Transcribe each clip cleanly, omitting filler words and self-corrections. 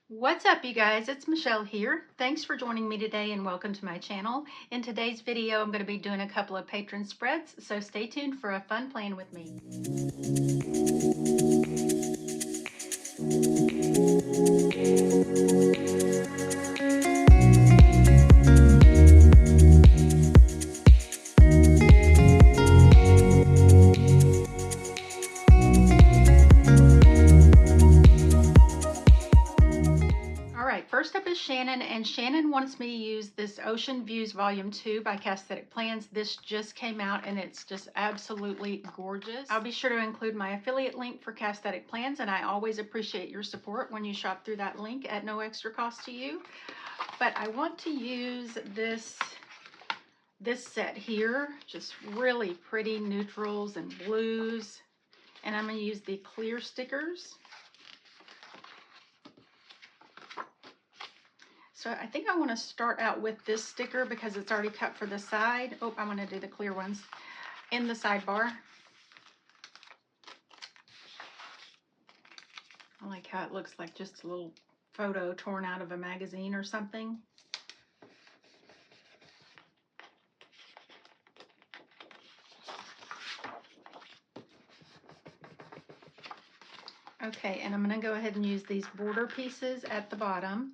What's up, you guys? It's Michelle here. Thanks for joining me today and welcome to my channel. In today's video, I'm going to be doing a couple of patron spreads, so stay tuned for a fun plan with me. First up is Shannon, and Shannon wants me to use this Ocean Views Volume 2 by Aesthetic Plans. This just came out and it's just absolutely gorgeous. I'll be sure to include my affiliate link for Aesthetic Plans, and I always appreciate your support when you shop through that link at no extra cost to you. But I want to use this set here, just really pretty neutrals and blues, and I'm going to use the clear stickers. So I think I want to start out with this sticker because it's already cut for the side. Oh, I'm going to do the clear ones in the sidebar. I like how it looks like just a little photo torn out of a magazine or something. Okay, and I'm going to go ahead and use these border pieces at the bottom.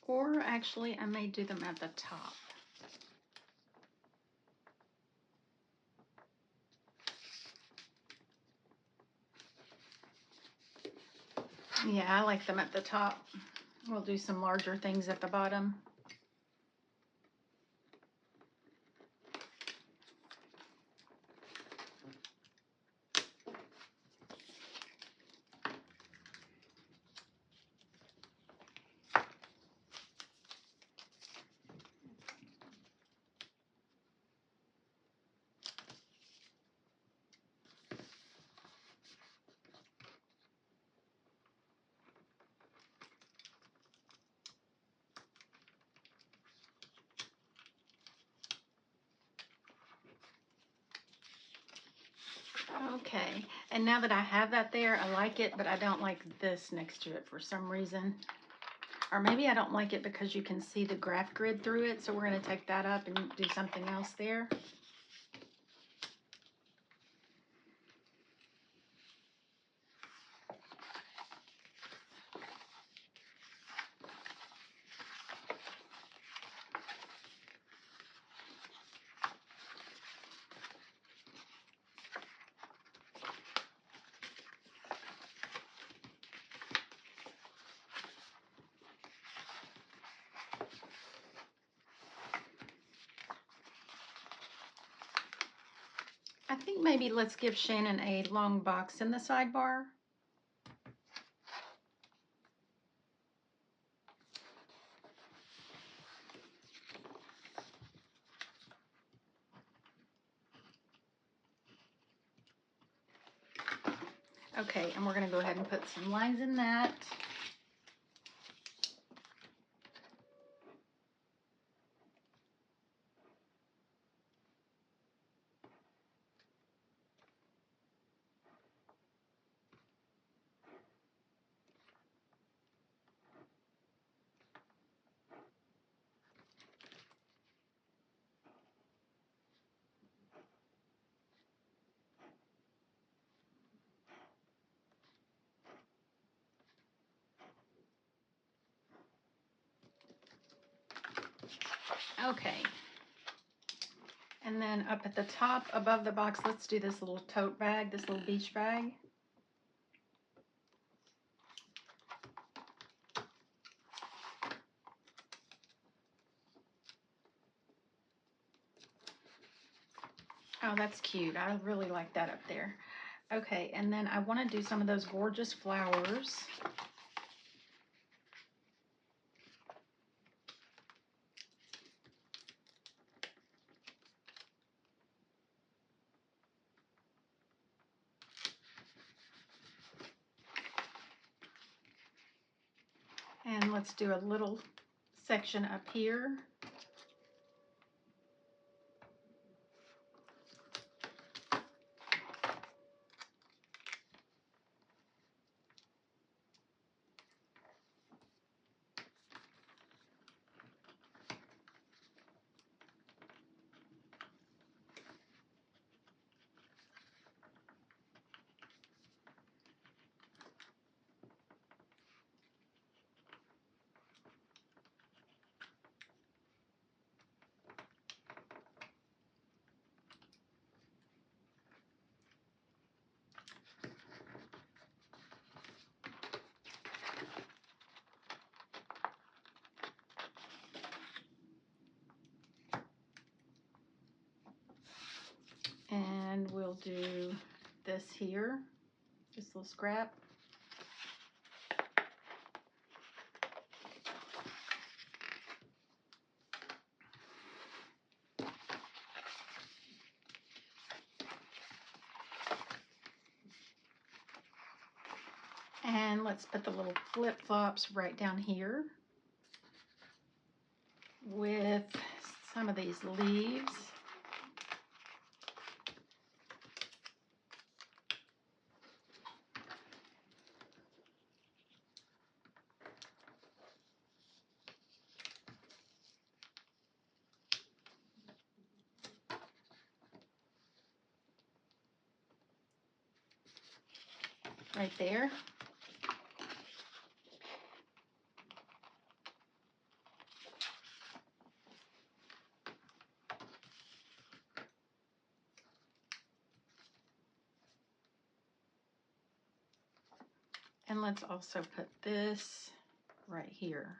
Or actually, I may do them at the top. Yeah, I like them at the top. We'll do some larger things at the bottom. Okay, and now that I have that there, I like it, but I don't like this next to it for some reason. Or maybe I don't like it because you can see the graph grid through it, so we're going to take that up and do something else there. I think maybe let's give Shannon a long box in the sidebar. Okay, and we're going to go ahead and put some lines in that. Okay. And then up at the top above the box, let's do this little tote bag, this little beach bag. Oh, that's cute. I really like that up there. Okay, and then I want to do some of those gorgeous flowers. And let's do a little section up here. we'll do this here, this little scrap. And let's put the little flip-flops right down here with some of these leaves. Right there. And let's also put this right here.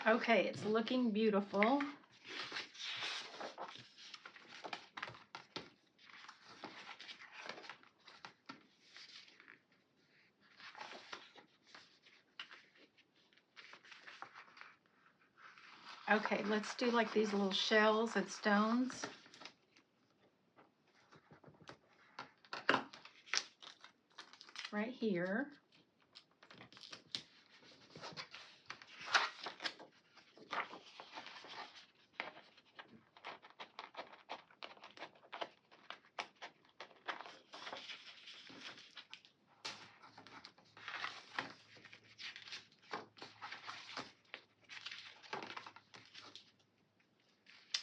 Okay, it's looking beautiful. Okay, let's do like these little shells and stones. Right here.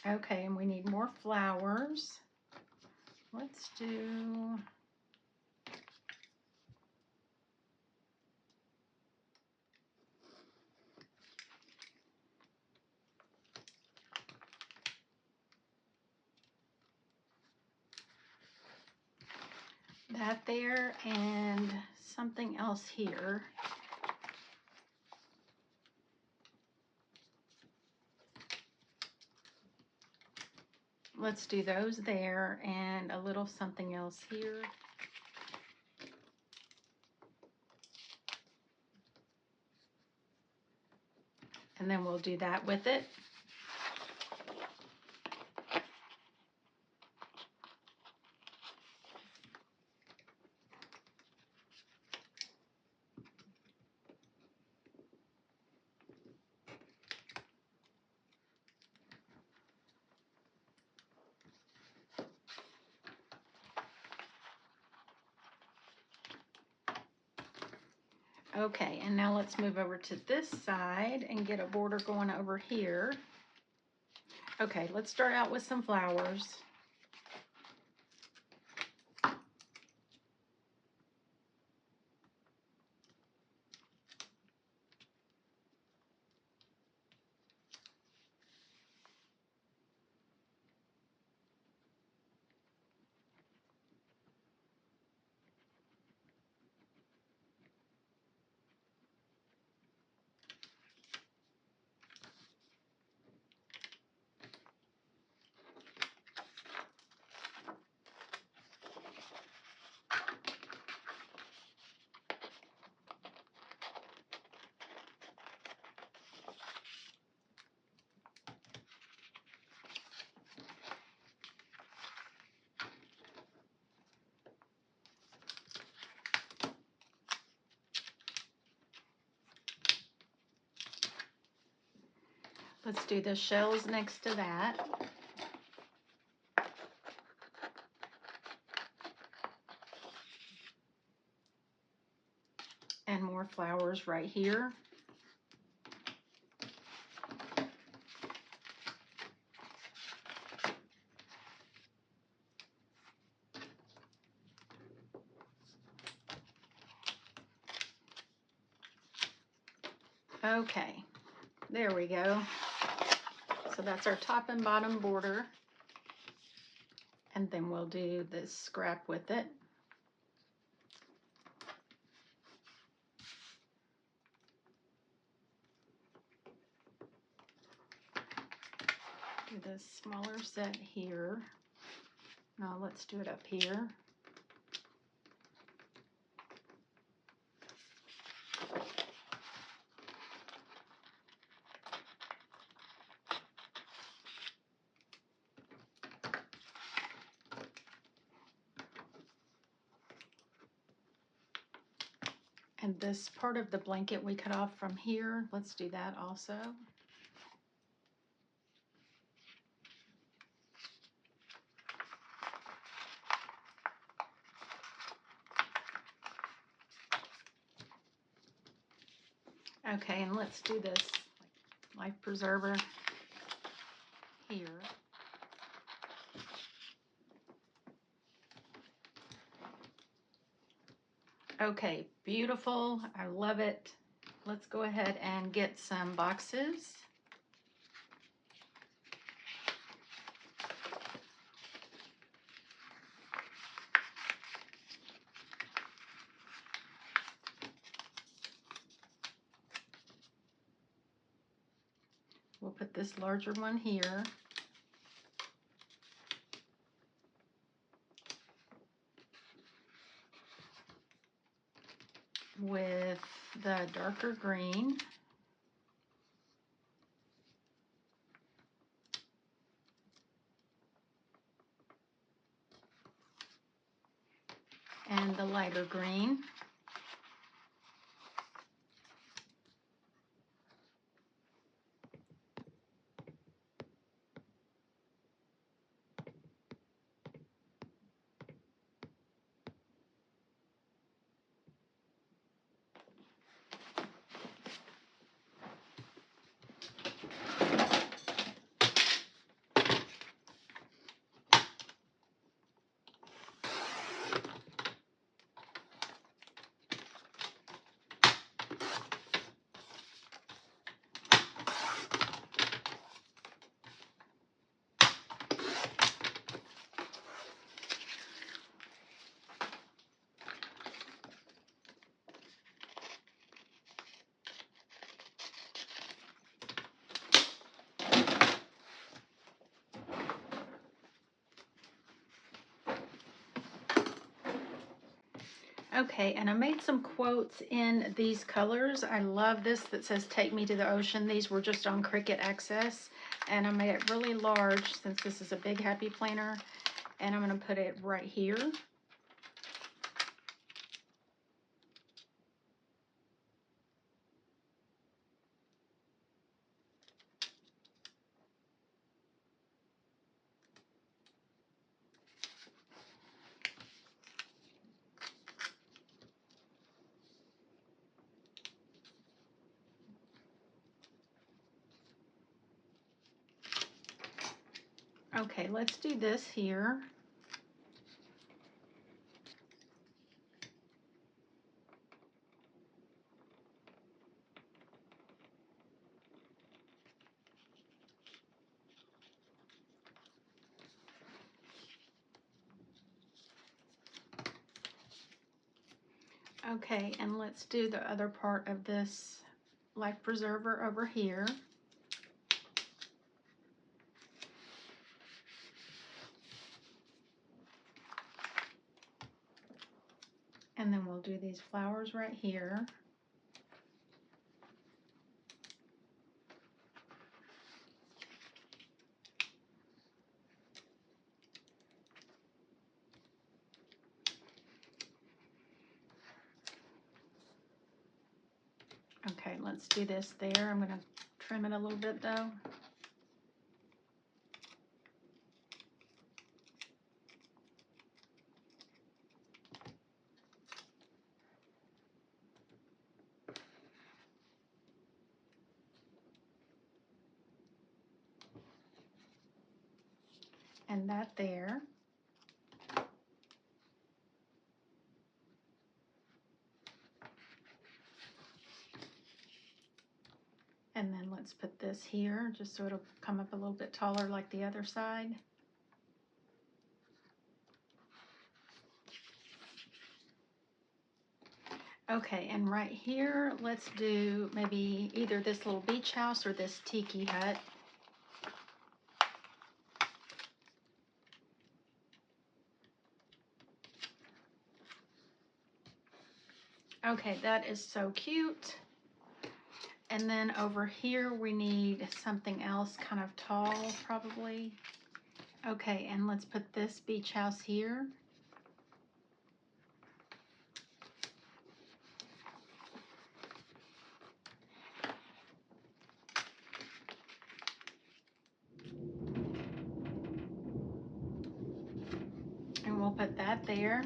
Okay, and we need more flowers. Let's do that there and something else here. Let's do those there and a little something else here. And then we'll do that with it. Okay, and now let's move over to this side and get a border going over here. Okay, let's start out with some flowers. Let's do the shells next to that. And more flowers right here. Okay, there we go. So that's our top and bottom border. And then we'll do this scrap with it. this smaller set here. Now let's do it up here. And this part of the blanket we cut off from here, let's do that also. Okay, and let's do this life preserver here. Okay, beautiful. I love it. Let's go ahead and get some boxes. We'll put this larger one here. With the darker green. And the lighter green. Okay, and I made some quotes in these colors. I love this that says, "Take me to the ocean." These were just on Cricut Access, and I made it really large since this is a big happy planner, and I'm going to put it right here. Okay, let's do this here. Okay, and let's do the other part of this life preserver over here. And then we'll do these flowers right here. Okay, let's do this there. I'm going to trim it a little bit though. And that there. And then let's put this here just so it'll come up a little bit taller like the other side. Okay, and right here, let's do maybe either this little beach house or this tiki hut. Okay, that is so cute. And then over here we need something else kind of tall probably. Okay, and let's put this beach house here. And we'll put that there.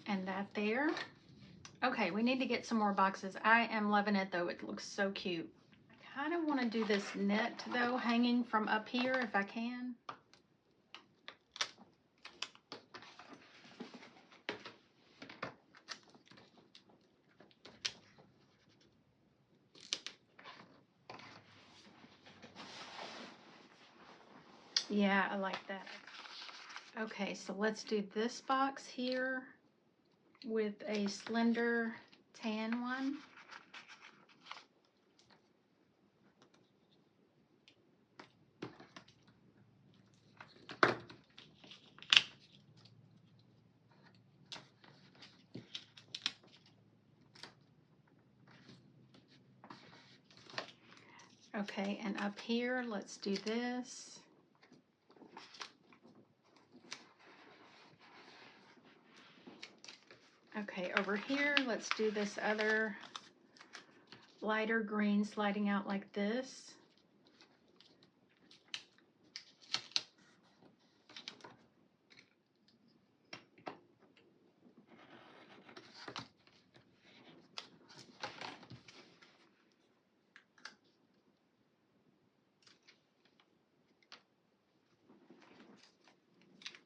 And that there. Okay, we need to get some more boxes. I am loving it though. It looks so cute. I kind of want to do this net though, hanging from up here if I can. Yeah, I like that. Okay, so let's do this box here with a slender tan one. Okay, and up here, let's do this. Okay, over here, let's do this other lighter green sliding out like this.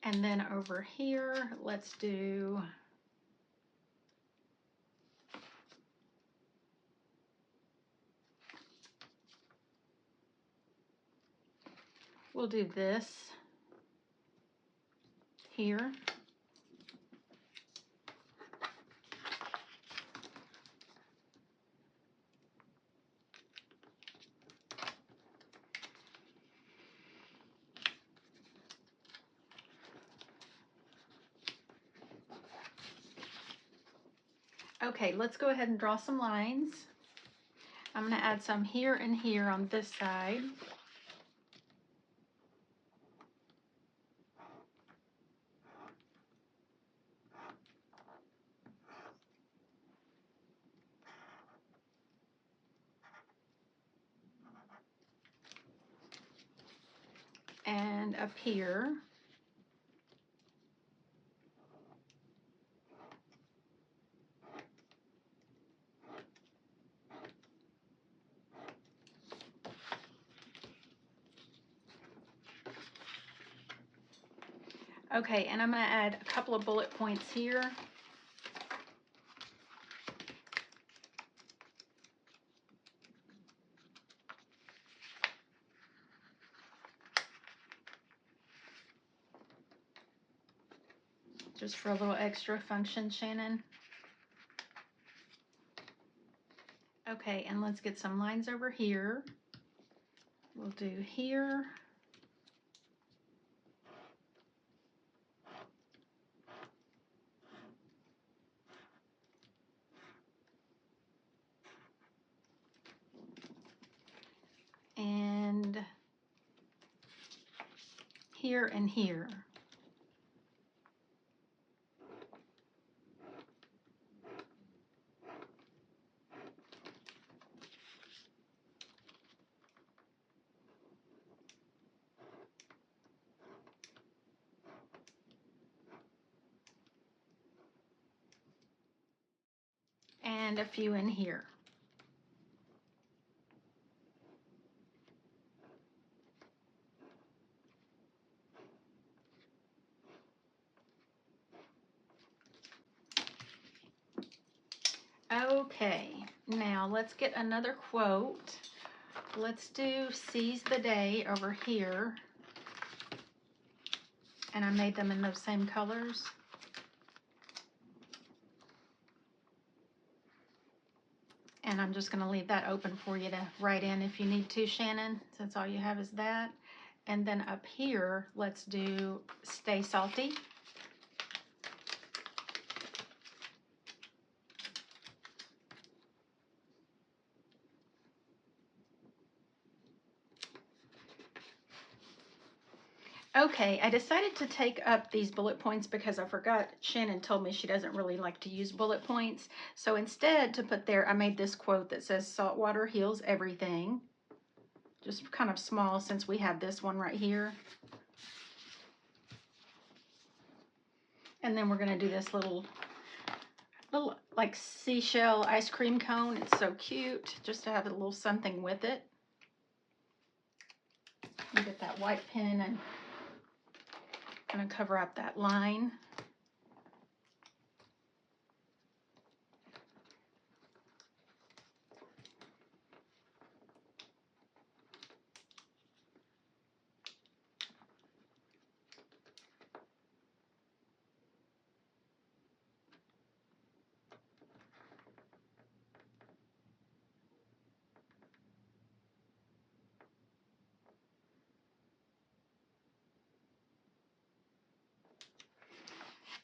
And then over here, let's do we'll do this here. Okay, let's go ahead and draw some lines. I'm going to add some here and here on this side. And up here. Okay, and I'm going to add a couple of bullet points here. Just for a little extra function, Shannon. Okay, and let's get some lines over here. We'll do here. And here and here. And a few in here. Okay, now let's get another quote. Let's do seize the day over here. And I made them in those same colors. And I'm just going to leave that open for you to write in if you need to, Shannon, since all you have is that. And then up here, let's do Stay Salty. Okay, I decided to take up these bullet points because I forgot Shannon told me she doesn't really like to use bullet points. So instead to put there, I made this quote that says, "Salt water heals everything." Just kind of small since we have this one right here. And then we're going to do this little like seashell ice cream cone. It's so cute just to have a little something with it. You get that white pen and kind of cover up that line.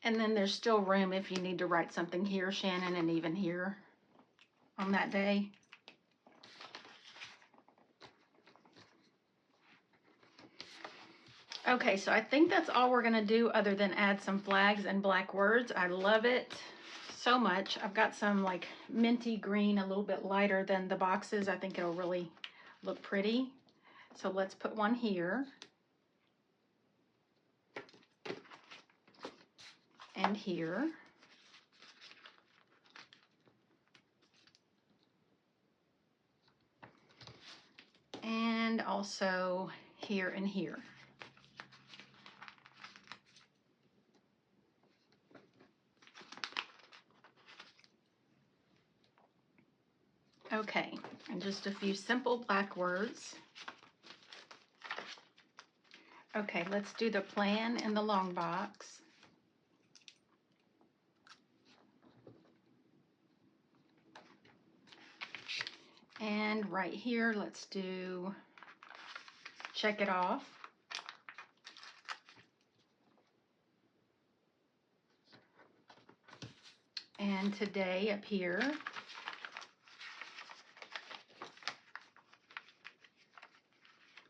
And then there's still room if you need to write something here, Shannon, and even here on that day. Okay, so I think that's all we're going to do other than add some flags and black words. I love it so much. I've got some like minty green, a little bit lighter than the boxes. I think it'll really look pretty. So let's put one here. And here. And also here and here. Okay, and just a few simple black words. Okay, let's do the plan in the long box. And right here, let's do check it off. And today up here.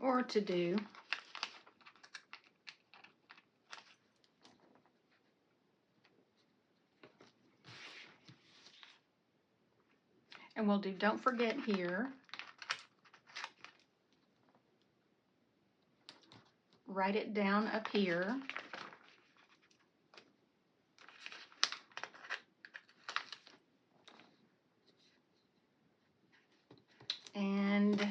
Or to do. And we'll do don't forget here. Write it down up here. And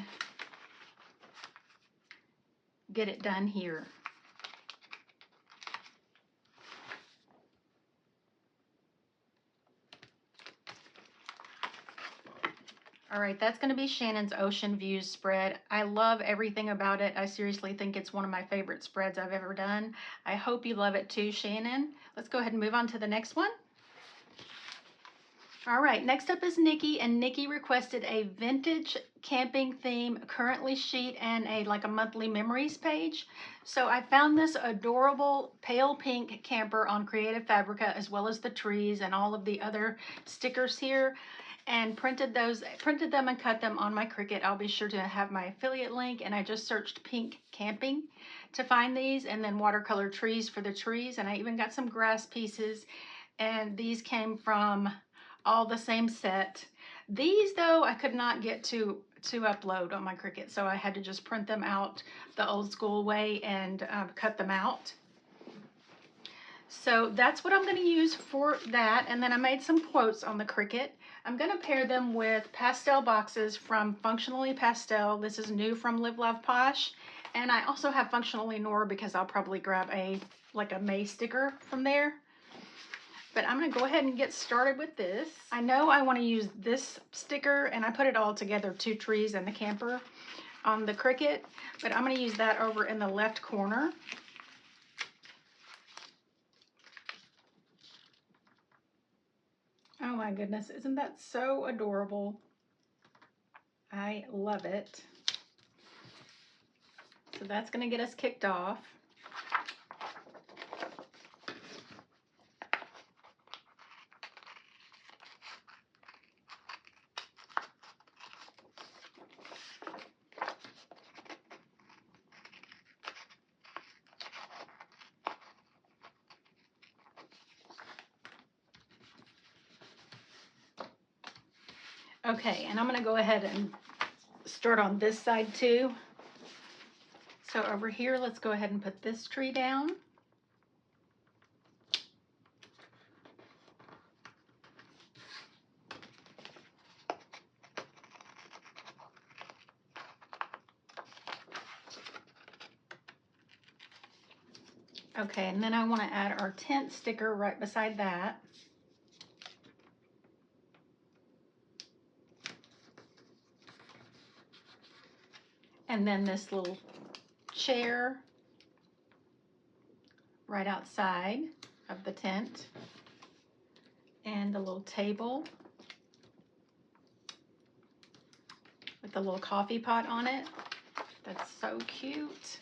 get it done here. All right, that's going to be Shannon's Ocean Views spread. I love everything about it. I seriously think it's one of my favorite spreads I've ever done. I hope you love it too, Shannon. Let's go ahead and move on to the next one. All right, next up is Nikki, and Nikki requested a vintage camping theme currently sheet and like a monthly memories page. So I found this adorable pale pink camper on Creative Fabrica, as well as the trees and all of the other stickers here, and printed them and cut them on my Cricut. I'll be sure to have my affiliate link, and I just searched pink camping to find these, and then watercolor trees for the trees, and I even got some grass pieces, and these came from all the same set. These though I could not get to upload on my Cricut, so I had to just print them out the old school way and cut them out. So that's what I'm going to use for that, and then I made some quotes on the Cricut. I'm going to pair them with pastel boxes from Functionally Pastel. This is new from Live Love Posh, and I also have Functionally Nora because I'll probably grab like a May sticker from there. But I'm going to go ahead and get started with this. I know I want to use this sticker, and I put it all together, 2 trees and the camper on the Cricut, but I'm going to use that over in the left corner. Oh my goodness, isn't that so adorable? I love it. So that's going to get us kicked off. Okay, and I'm going to go ahead and start on this side too. So over here, let's go ahead and put this tree down. Okay, and then I want to add our tent sticker right beside that. And then this little chair right outside of the tent. And a little table with a little coffee pot on it. That's so cute.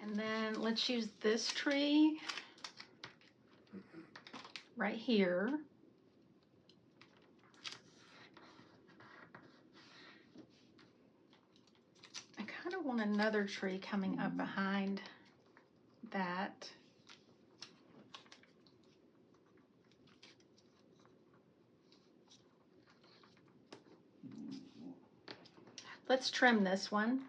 And then let's use this tree right here. I kind of want another tree coming up behind that. Let's trim this one.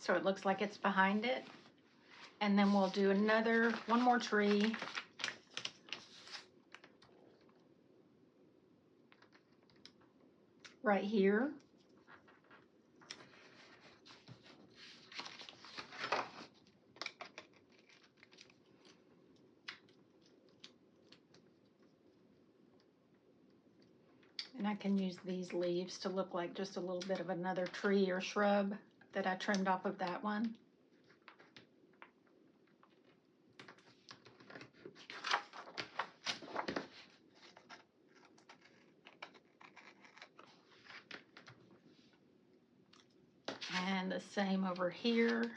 So it looks like it's behind it. And then we'll do one more tree. Right here. And I can use these leaves to look like just a little bit of another tree or shrub that I trimmed off of that one. And the same over here.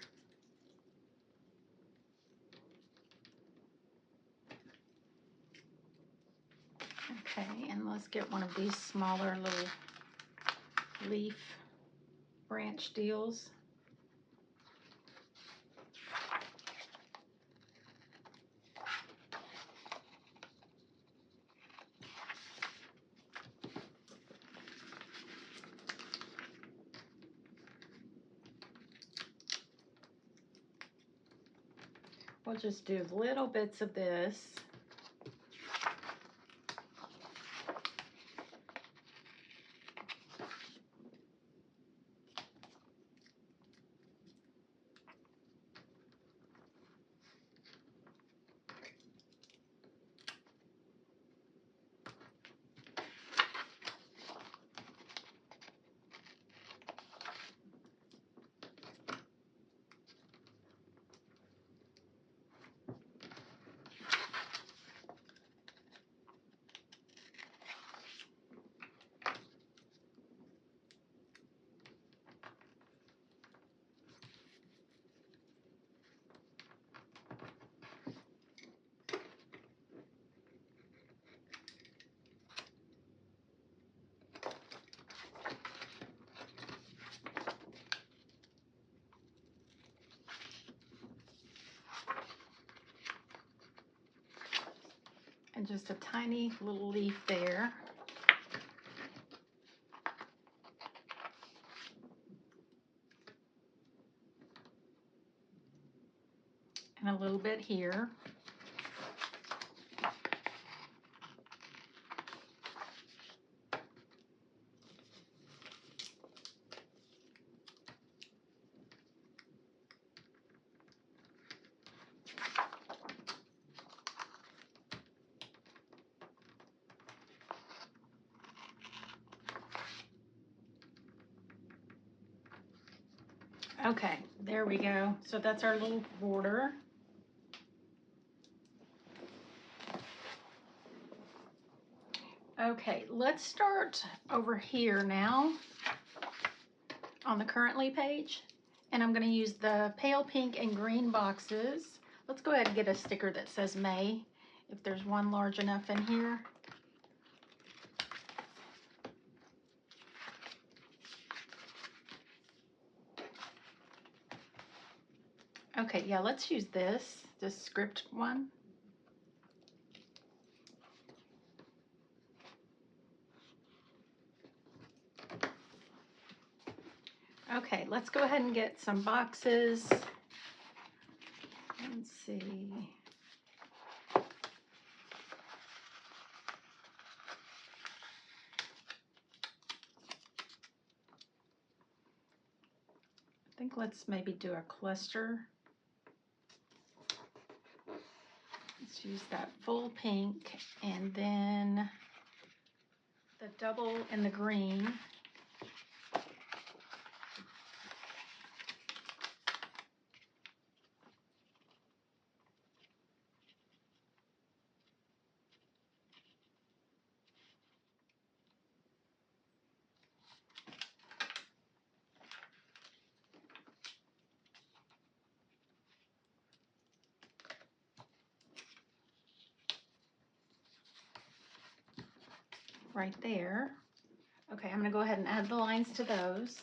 Okay, and let's get one of these smaller little leaf branch deals. We'll just do little bits of this. And just a tiny little leaf there. And a little bit here. Okay, there we go. So that's our little border. Okay, let's start over here now on the currently page. And I'm going to use the pale pink and green boxes. Let's go ahead and get a sticker that says May, if there's one large enough in here. Okay, yeah, let's use this script one. Okay, let's go ahead and get some boxes. Let's see. I think let's maybe do a cluster. Let's use that full pink and then the double in the green. Right there. Okay, I'm going to go ahead and add the lines to those.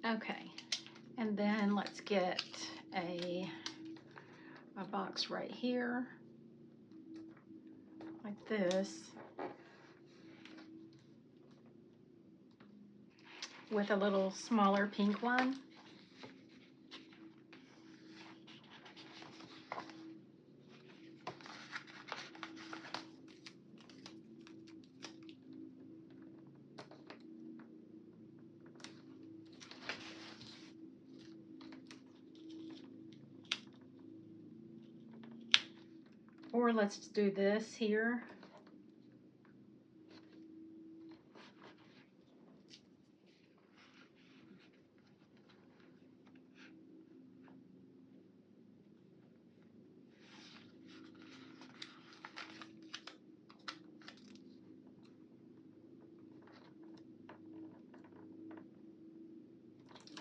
Okay, and then let's get a box right here, like this, with a little smaller pink one. Or let's do this here.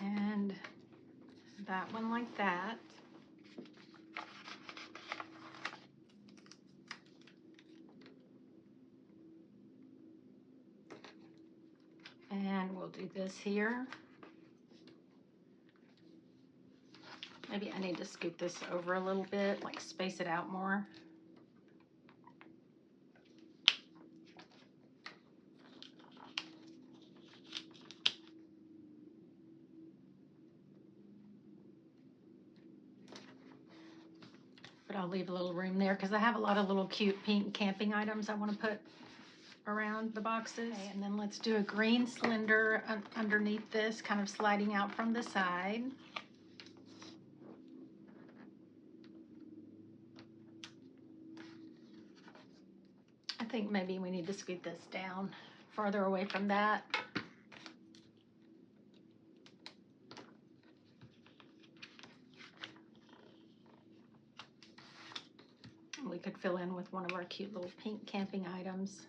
And that one like that. And we'll do this here. Maybe I need to scoot this over a little bit, like space it out more. But I'll leave a little room there because I have a lot of little cute pink camping items I want to put around the boxes. Okay, and then let's do a green cylinder underneath this, kind of sliding out from the side. I think maybe we need to scoot this down farther away from that. We could fill in with one of our cute little pink camping items.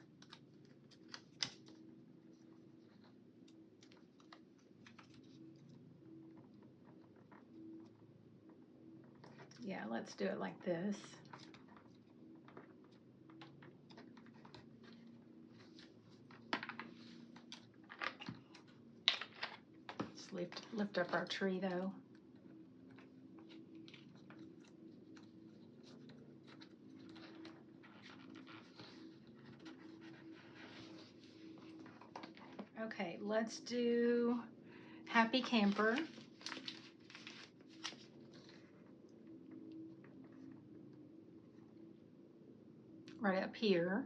Yeah, let's do it like this. Let's lift up our tree though. Okay, let's do Happy Camper. right up here.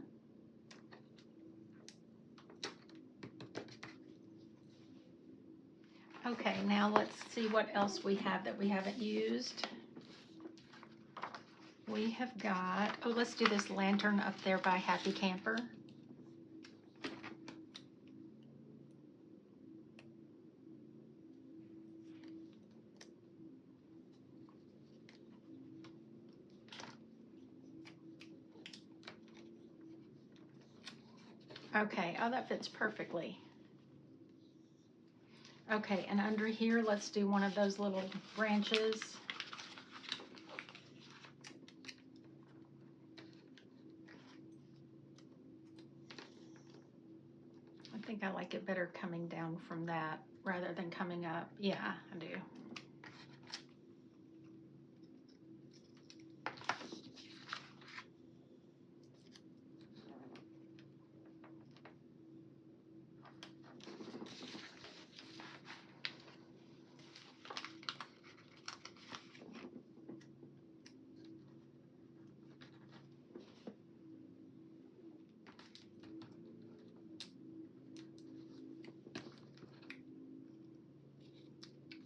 Okay, now let's see what else we have that we haven't used. We have got, oh, let's do this lantern up there by Happy Camper. Okay, oh, that fits perfectly. Okay, and under here, let's do one of those little branches. I think I like it better coming down from that rather than coming up. Yeah, I do.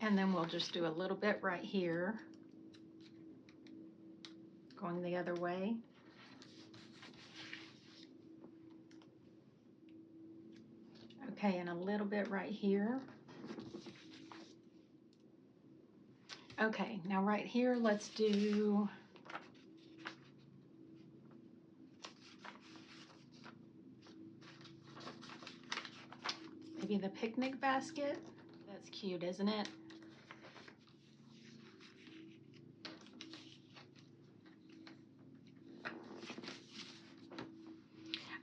And then we'll just do a little bit right here, going the other way. Okay, and a little bit right here. Okay, now right here, let's do maybe the picnic basket. That's cute, isn't it?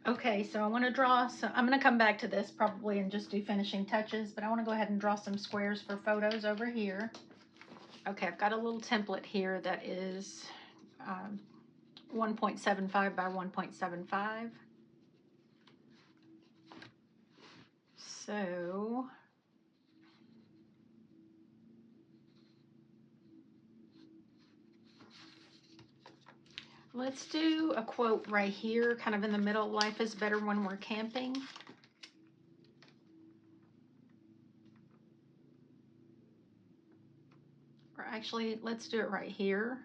Okay, so I want to draw some, I'm going to come back to this probably and just do finishing touches, but I want to go ahead and draw some squares for photos over here. Okay, I've got a little template here that is 1.75 by 1.75. So let's do a quote right here, kind of in the middle. Life is better when we're camping. Or actually, let's do it right here.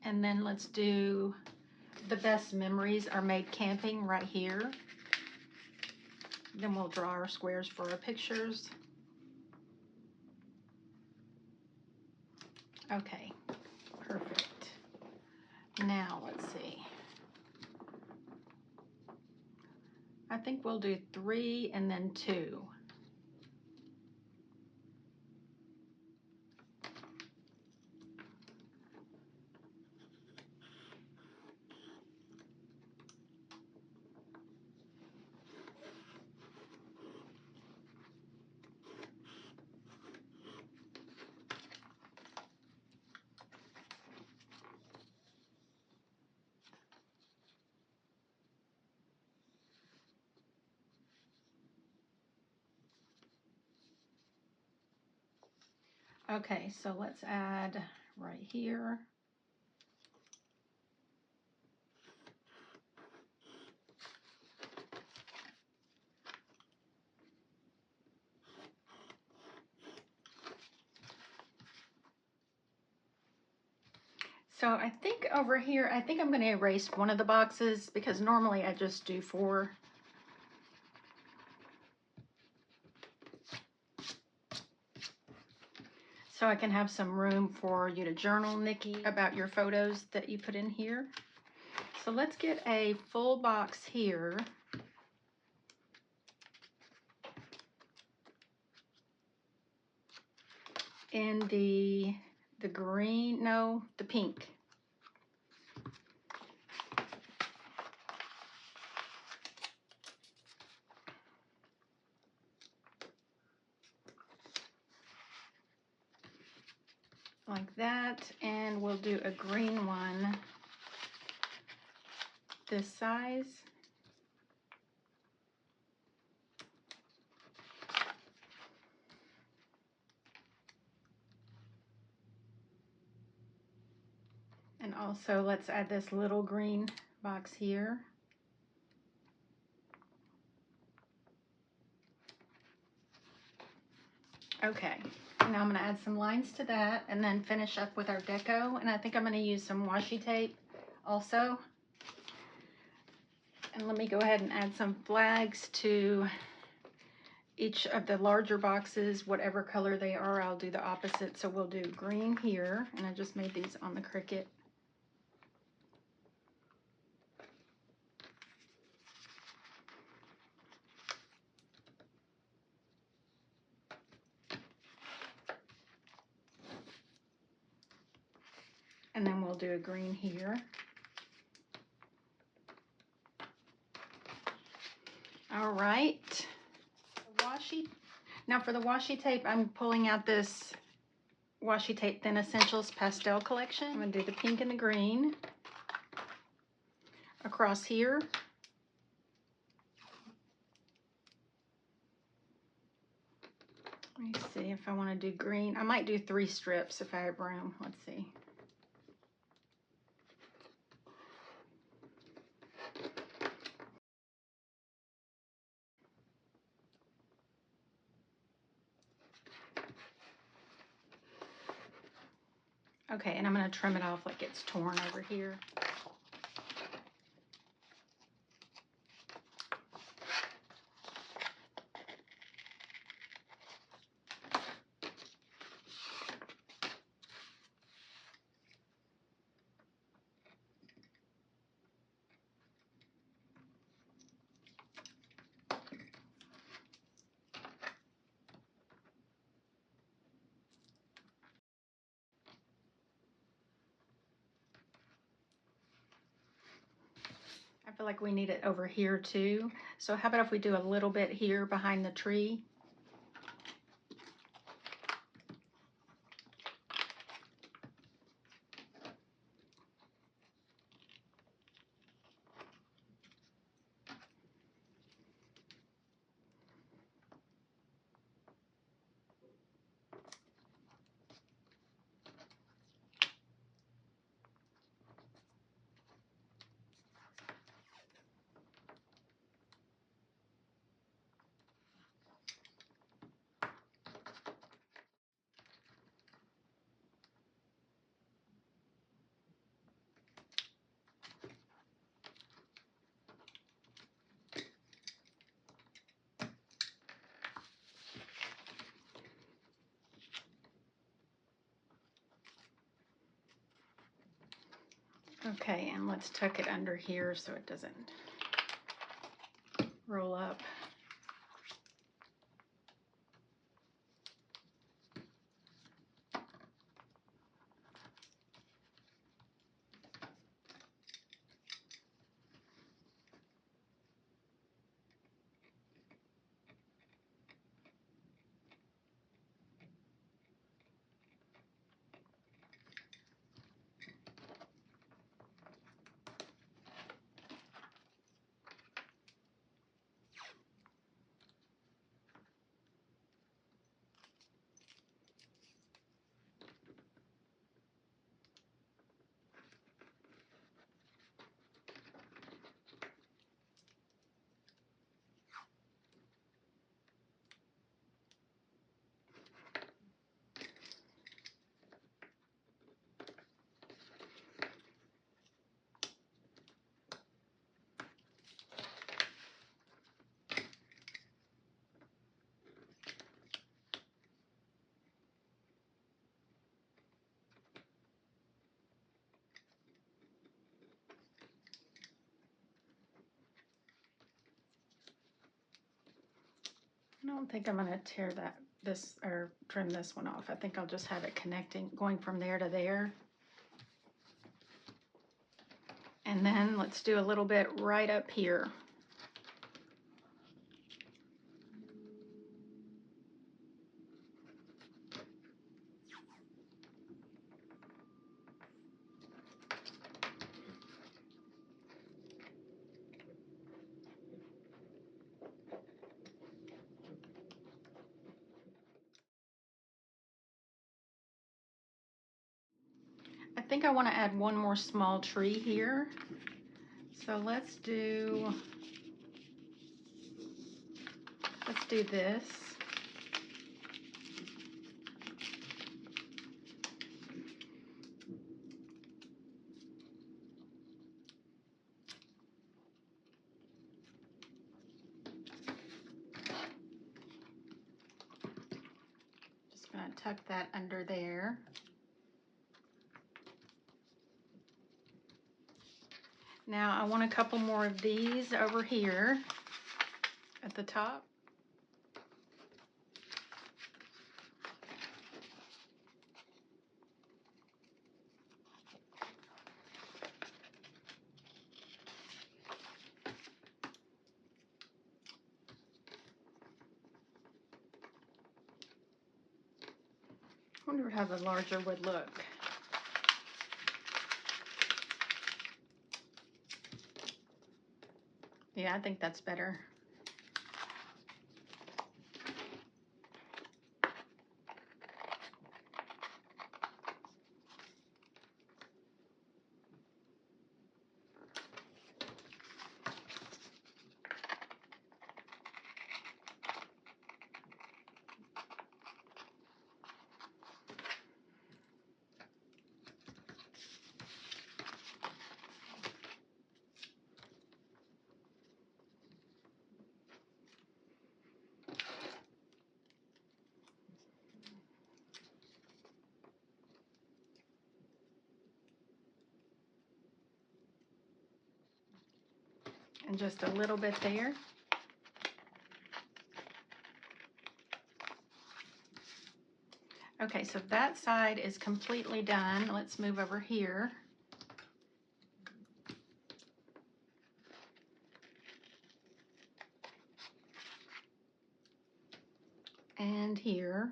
And then let's do the best memories are made camping right here. Then we'll draw our squares for our pictures. Okay, perfect. Now let's see. I think we'll do 3 and then 2. Okay, so let's add right here. So I think over here, I think I'm going to erase one of the boxes because normally I just do 4. So I can have some room for you to journal, Nikki, about your photos that you put in here. So let's get a full box here. In the green, no, the pink. Like that, and we'll do a green one this size. And also let's add this little green box here. Okay, now I'm going to add some lines to that and then finish up with our deco. And I think I'm going to use some washi tape also. And let me go ahead and add some flags to each of the larger boxes. Whatever color they are, I'll do the opposite. So we'll do green here, and I just made these on the Cricut. And then we'll do a green here. All right. Washi. Now for the washi tape, I'm pulling out this washi tape Thin Essentials pastel collection. I'm going to do the pink and the green across here. Let me see if I want to do green. I might do 3 strips if I have room. Let's see. Okay, and I'm going to trim it off like it's torn over here. I feel like we need it over here too. So how about if we do a little bit here behind the tree? Okay, and let's tuck it under here so it doesn't roll up. I don't think I'm going to tear this or trim this one off. I think I'll just have it connecting, going from there to there. And then let's do a little bit right up here. I think I want to add one more small tree here. So let's do this. Just going to tuck that under there. Now I want a couple more of these over here at the top. I wonder how the larger would look. Yeah, I think that's better. And just a little bit there. Okay, so that side is completely done. Let's move over here. And here.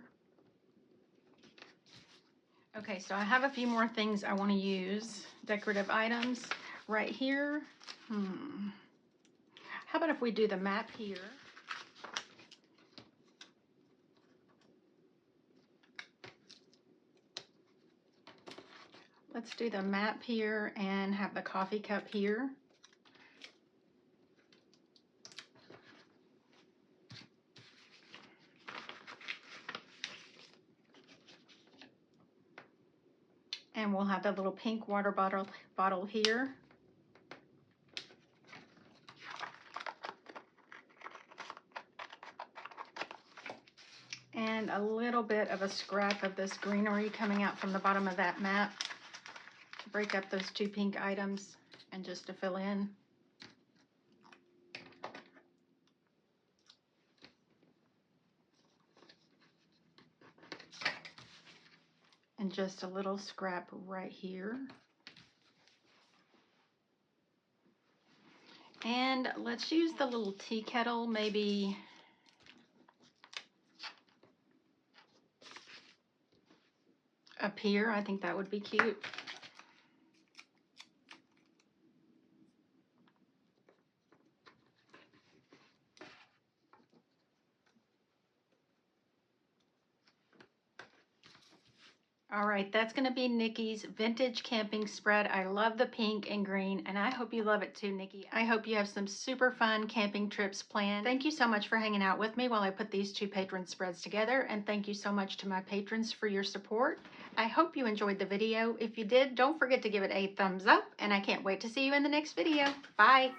Okay, so I have a few more things I want to use. Decorative items right here. How about if we do the map here? Let's do the map here and have the coffee cup here. And we'll have the little pink water bottle here. And a little bit of a scrap of this greenery coming out from the bottom of that map to break up those two pink items and just to fill in. And just a little scrap right here. And let's use the little tea kettle, maybe up here. I think that would be cute. All right, that's going to be Nikki's vintage camping spread. I love the pink and green, and I hope you love it too, Nikki. I hope you have some super fun camping trips planned. Thank you so much for hanging out with me while I put these two patron spreads together, and thank you so much to my patrons for your support. I hope you enjoyed the video. If you did, don't forget to give it a thumbs up, and I can't wait to see you in the next video. Bye.